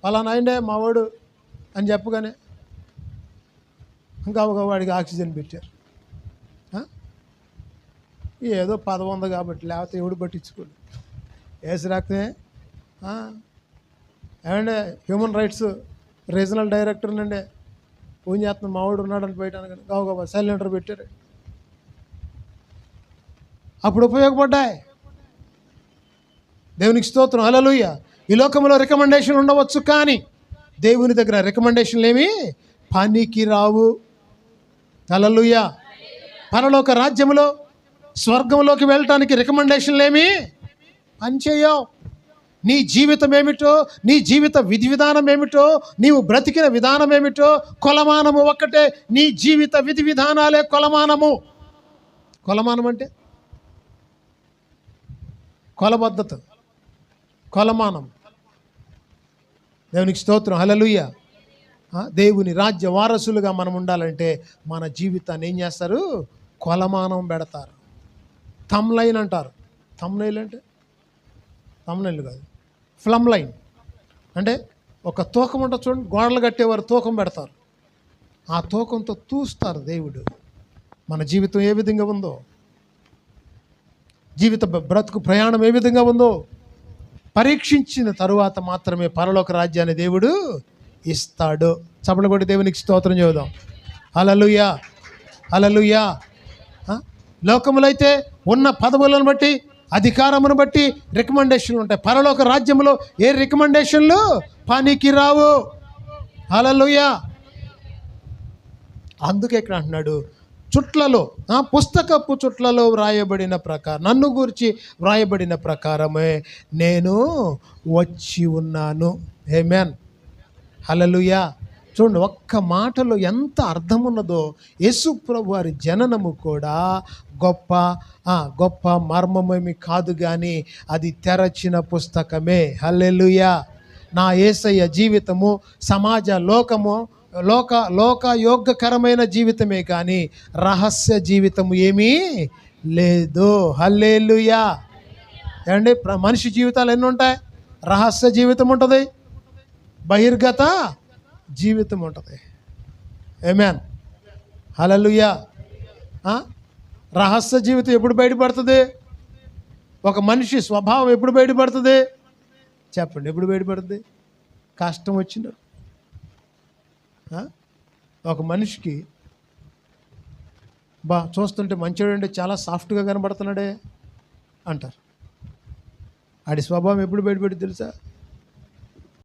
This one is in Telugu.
పలానా ఆయనే మావాడు అని చెప్పగానే ఇంకా ఒక వాడికి ఆక్సిజన్ పెట్టారు. ఏదో పదవి ఉంది కాబట్టి, లేకపోతే ఎవడు పట్టించుకోడు. ఏసు రక్తమే. ఏమంటే హ్యూమన్ రైట్స్ రీజనల్ డైరెక్టర్ నుండి ఫోన్ చేస్తున్నాను, మావాడు ఉన్నాడని బయట అనగానే గబగబా సిలిండర్ పెట్టారు. అప్పుడు ఉపయోగపడ్డాయి. దేవునికి స్తోత్రం, హల్లెలూయా. ఈ లోకంలో రికమెండేషన్ ఉండవచ్చు, కానీ దేవుని దగ్గర రికమెండేషన్లు ఏమి పనికి రావు. హల్లెలూయా. పరలోక రాజ్యంలో స్వర్గంలోకి వెళ్ళటానికి రికమెండేషన్లు ఏమి పనిచేయవు. నీ జీవితం ఏమిటో, నీ జీవిత విధి విధానం ఏమిటో, నీవు బ్రతికిన విధానం ఏమిటో, కొలమానము ఒక్కటే. నీ జీవిత విధి విధానాలే కొలమానము. కొలమానం అంటే కొలబద్ధత, కొలమానం. దేవునికి స్తోత్రం, హల్లెలూయా. దేవుని రాజ్య వారసులుగా మనం ఉండాలంటే మన జీవితాన్ని ఏం చేస్తారు? కొలమానం పెడతారు. థంబ్నైల్ అంటారు. థంబ్నైల్ అంటే థంబ్నైల్ కాదు, ఫ్లమ్ లైన్ అంటే ఒక తూకం ఉంటుంది చూడండి, గోడలు కట్టేవారు తూకం పెడతారు. ఆ తూకంతో చూస్తారు దేవుడు మన జీవితం ఏ విధంగా ఉందో, జీవిత బ్రతుకు ప్రయాణం ఏ విధంగా ఉందో పరీక్షించిన తరువాత మాత్రమే పరలోక రాజ్యాన్ని దేవుడు ఇస్తాడు. చప్పట్లు కొట్టి దేవునికి స్తోత్రం చెబుదాం. హల్లెలూయా, హల్లెలూయా. లోకములో అయితే ఉన్న పదవులను బట్టి, అధికారమును బట్టి రికమెండేషన్లు ఉంటాయి. పరలోక రాజ్యంలో ఏ రికమెండేషన్లు పనికి రావు. హల్లెలూయా. అందుకే ఇక్కడ అంటున్నాడు, చుట్లలో, పుస్తకపు చుట్లలో వ్రాయబడిన ప్రకారం, నన్ను గురించి వ్రాయబడిన ప్రకారమే నేను వచ్చి ఉన్నాను. ఆమేన్, హల్లెలూయా. చూడండి, ఒక్క మాటలో ఎంత అర్థం ఉన్నదో. యేసు ప్రభు వారి జననము కూడా గొప్ప మర్మమేమి కాదు, కానీ అది తెరచిన పుస్తకమే. హల్లెలూయా. నా యేసయ్య జీవితము సమాజ లోక యోగ్యకరమైన జీవితమే, కానీ రహస్య జీవితము ఏమీ లేదు. హల్లెలూయా. ఏమండి, మనిషి జీవితాలు ఎన్ని ఉంటాయి? రహస్య జీవితం ఉంటుంది, బహిర్గత జీవితం ఉంటుంది. ఆమేన్, హల్లెలూయా. రహస్య జీవితం ఎప్పుడు బయటపడుతుంది? ఒక మనిషి స్వభావం ఎప్పుడు బయటపడుతుంది? చెప్పండి, ఎప్పుడు బయటపడుతుంది? కష్టం వచ్చినప్పుడు. ఒక మనిషికి చూస్తుంటే మంచివాడంటే చాలా సాఫ్ట్గా కనబడుతున్నాడే అంటారు. ఆడి స్వభావం ఎప్పుడు బయటపడి తెలుసా?